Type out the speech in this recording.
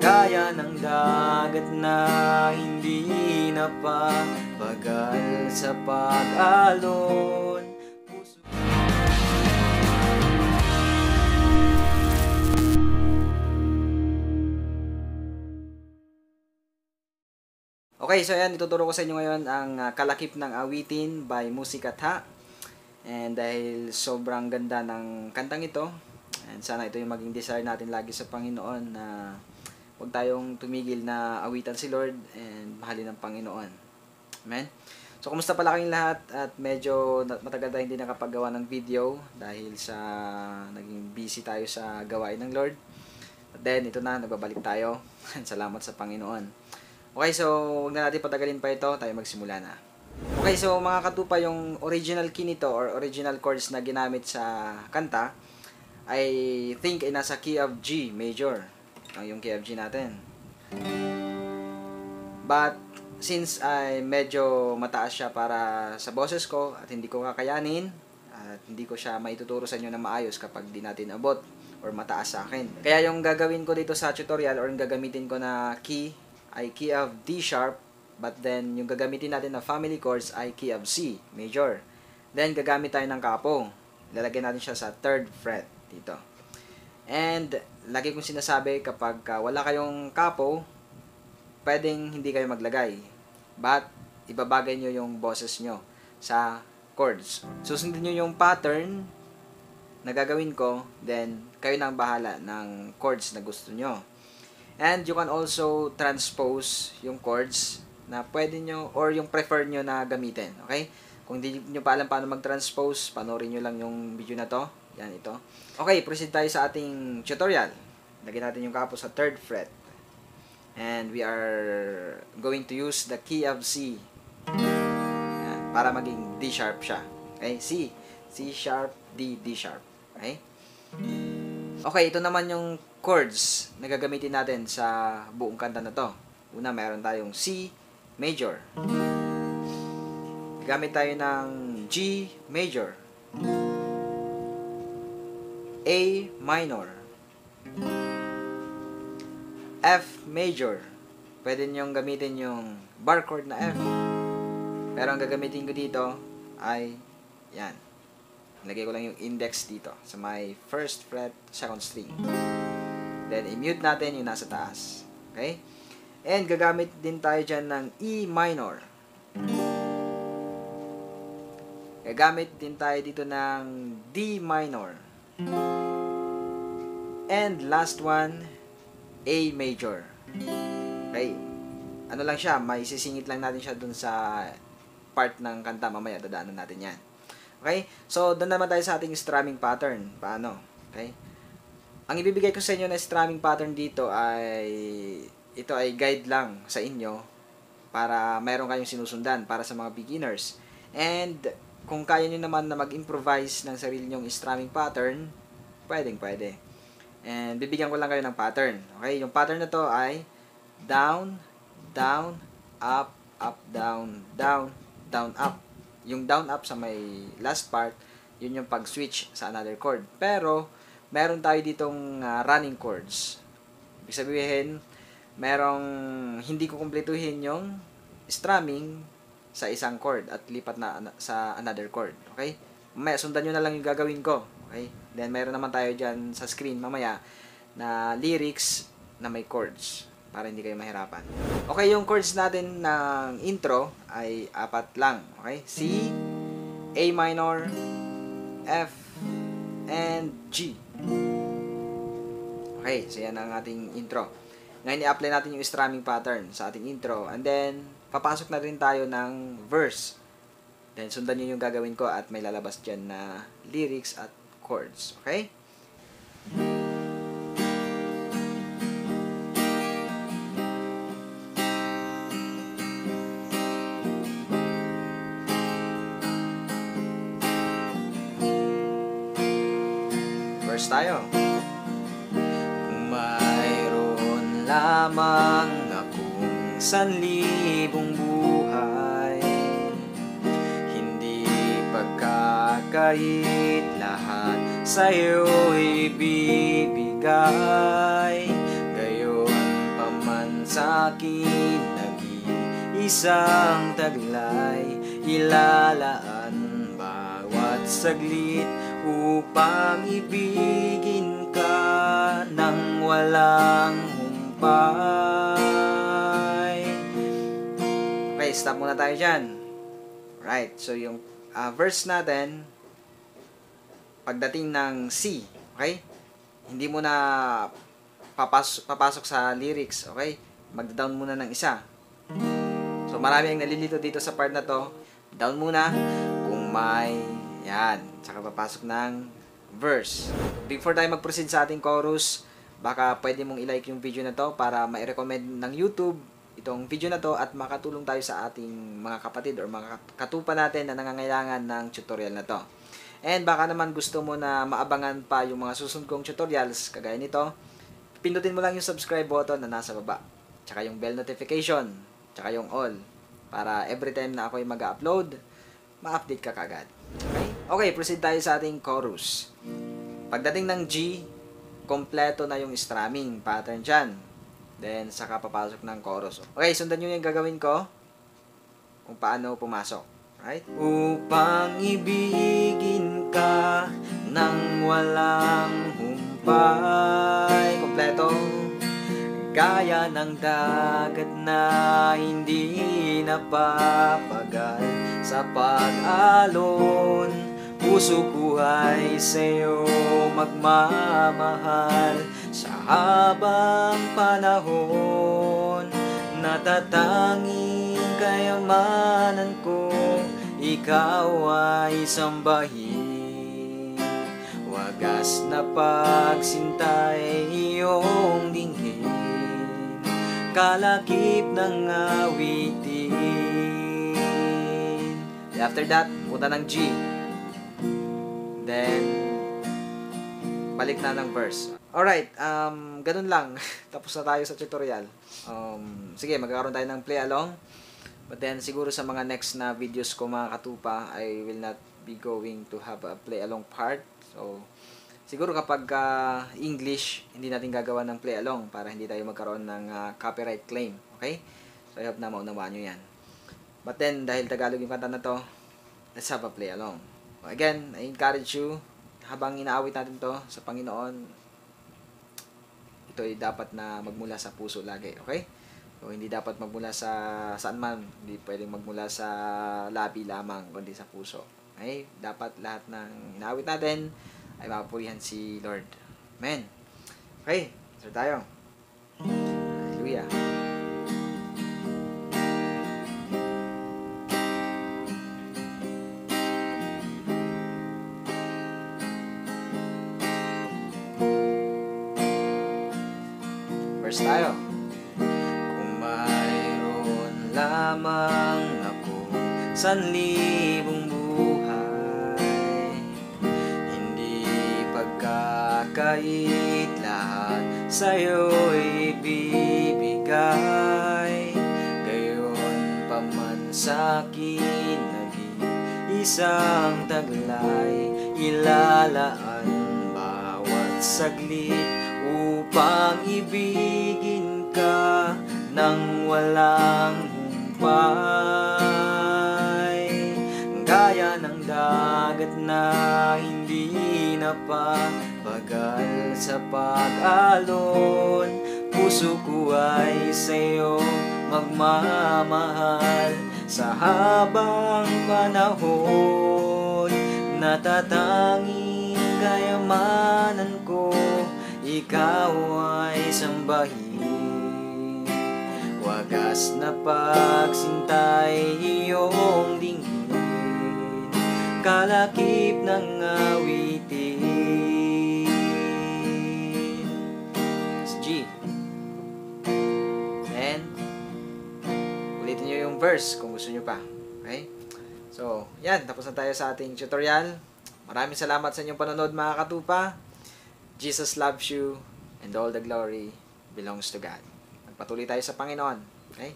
Gaya ng dagat na hindi napapagal sa pag-alon. Okay, so ayan, ituturo ko sa inyo ngayon ang kalakip ng awitin by Musikatha. And dahil sobrang ganda ng kantang ito, and sana ito yung maging desire natin lagi sa Panginoon na huwag tayong tumigil na awitan si Lord and mahalin ang Panginoon. Amen? So, kumusta pala kayong lahat? At medyo matagal tayo hindi nakapagawa ng video dahil sa naging busy tayo sa gawain ng Lord. But then, ito na, nagbabalik tayo. Salamat sa Panginoon. Okay, so huwag na natin patagalin pa ito, tayo magsimula na. Okay, so mga katupa, yung original key nito or original chords na ginamit sa kanta, I think ay nasa key of G major. Yung key of G natin. But since ay medyo mataas siya para sa boses ko at hindi ko kakayanin at hindi ko siya maituturo sa inyo na maayos kapag di natin abot or mataas sa akin. Kaya yung gagawin ko dito sa tutorial or yung gagamitin ko na key ay key of D sharp, but then yung gagamitin natin na family chords ay key of C major. Then gagamit tayo ng kapo. Lalagyan natin siya sa 3rd fret dito. And lagi kong sinasabi, kapag wala kayong kapo, pwedeng hindi kayo maglagay. But ibabagay nyo yung boses nyo sa chords. Susundin nyo yung pattern na gagawin ko, then kayo nang bahala ng chords na gusto nyo. And you can also transpose yung chords na pwede nyo or yung prefer nyo na gamitin. Okay? Kung hindi nyo pa alam paano mag-transpose, panoorin nyo lang yung video na to. Yan, ito. Okay, proceed tayo sa ating tutorial. Lagyan natin yung kapo sa 3rd fret. And we are going to use the key of C. Yan, para maging D sharp siya. Okay? C. C sharp, D, D sharp. Okay? Okay, ito naman yung chords na gagamitin natin sa buong kanta na to. Una, mayroon tayong C major. Gamit tayo ng G major, A minor, F major. Pwede nyo gamitin yung bar chord na F. Pero ang gagamitin ko dito ay yan. Lagay ko lang yung index dito sa my 1st fret, 2nd string. Then, i-mute natin yung nasa taas. Okay? And, gagamit din tayo dyan ng E minor. Gagamit din tayo dito ng D minor. And, last one, A major. Okay? Ano lang siya, may sisingit lang natin siya dun sa part ng kanta. Mamaya, dadaanan natin yan. Okay? So, doon naman tayo sa ating strumming pattern. Paano? Okay? Ang ibibigay ko sa inyo na strumming pattern dito ay ito ay guide lang sa inyo para mayroon kayong sinusundan para sa mga beginners. And kung kaya nyo naman na mag-improvise ng sarili nyong strumming pattern, pwede. And bibigyan ko lang kayo ng pattern. Okay? Yung pattern na to ay down, down, up, up, down, down, down, up. Yung down, up sa may last part, yun yung pag-switch sa another chord. Pero meron tayo ditong running chords. Ibig sabihin, merong hindi ko kumpletuhin yung strumming sa isang chord at lipat na sa another chord. Okay? Mamaya, sundan nyo na lang yung gagawin ko. Okay? Then, meron naman tayo dyan sa screen mamaya na lyrics na may chords para hindi kayo mahirapan. Okay, yung chords natin ng intro ay 4 lang. Okay? C, A minor, F, and G. Okay, so yan ang ating intro. Ngayon, i-apply natin yung strumming pattern sa ating intro. And then, papasok na rin tayo ng verse. Then, sundan nyo yung gagawin ko at may lalabas dyan na lyrics at chords. Okay? Verse tayo. Kung mayroon lamang akong 1,000 buhay, hindi pagkakait lahat sa'yo ibibigay. Gayon sa'kin nag-iisang taglay, ilalaan bawat saglit upang ibigin ka ng walang humpay. Okay, stop muna tayo dyan. Right, so yung verse natin, pagdating ng C, okay? Hindi mo na papasok sa lyrics, okay? Mag-down muna ng isa. So, marami ang nalilito dito sa part na to. Down muna. Kung may, yan. Saka papasok ng verse. Before tayo mag-proceed sa ating chorus, baka pwede mong i-like yung video na to para ma-recommend ng YouTube itong video na to at makatulong tayo sa ating mga kapatid or mga katupa natin na nangangailangan ng tutorial na to. And baka naman gusto mo na maabangan pa yung mga susunod kong tutorials kagaya nito, pindutin mo lang yung subscribe button na nasa baba. Tsaka yung bell notification, tsaka yung all. Para every time na ako ay mag-upload, ma-update ka kagad. Okay? Okay, proceed tayo sa ating chorus. Pagdating ng G, kompleto na yung strumming pattern dyan. Then, saka papasok ng chorus. Okay, sundan nyo yung gagawin ko kung paano pumasok. Right? Upang ibigin ka ng walang humpay. Kompleto. Gaya ng dagat na hindi napapagal sa pag-alon. Puso ko ay sa'yo magmamahal sa habang panahon. Natatanging kayamanan ko, ikaw ay sambahin. Wagas na pagsintay iyong dinggin, kalakip ng awitin. After that, punta ng G. Then, balik na ng verse. Alright, ganun lang. Tapos na tayo sa tutorial. Sige, magkakaroon tayo ng play along. But then, siguro sa mga next na videos ko mga katupa, I will not be going to have a play along part. So, siguro kapag English, hindi natin gagawa ng play along para hindi tayo magkaroon ng copyright claim. Okay? So, I hope na maunawaan nyo yan. But then, dahil Tagalog yung kanta na to, let's have a play along. Again, I encourage you, habang inaawit natin to sa Panginoon, ito ay dapat na magmula sa puso lagi. Okay? So, hindi dapat magmula sa saan man. Hindi pwedeng magmula sa labi lamang, kundi sa puso. Okay? Dapat lahat ng inaawit natin ay mapupurihan si Lord. Amen. Okay, start tayo. Hallelujah. Verse tayo. Kung mayroon lamang ako sanlibong buhay, hindi pagkakait lahat sa'yo'y ibibigay. Gayon pa man sa'kin nag-iisang taglay, ilalaan bawat saglit upang ibigin ka ng walang humpay. Gaya ng dagat na hindi napapagal sa pag-alon, puso ko ay sa'yo magmamahal sa habang panahon. Natatanging kayamanan ko, ikaw ay sambahin. Wagas na pagsintay iyong dinggin, kalakip ng awitin. It's G. And ulitin nyo yung verse kung gusto nyo pa. Okay? So, yan. Tapos na tayo sa ating tutorial. Maraming salamat sa inyong panonood mga katupa. Jesus loves you and all the glory belongs to God. Magpatuloy tayo sa Panginoon. Okay?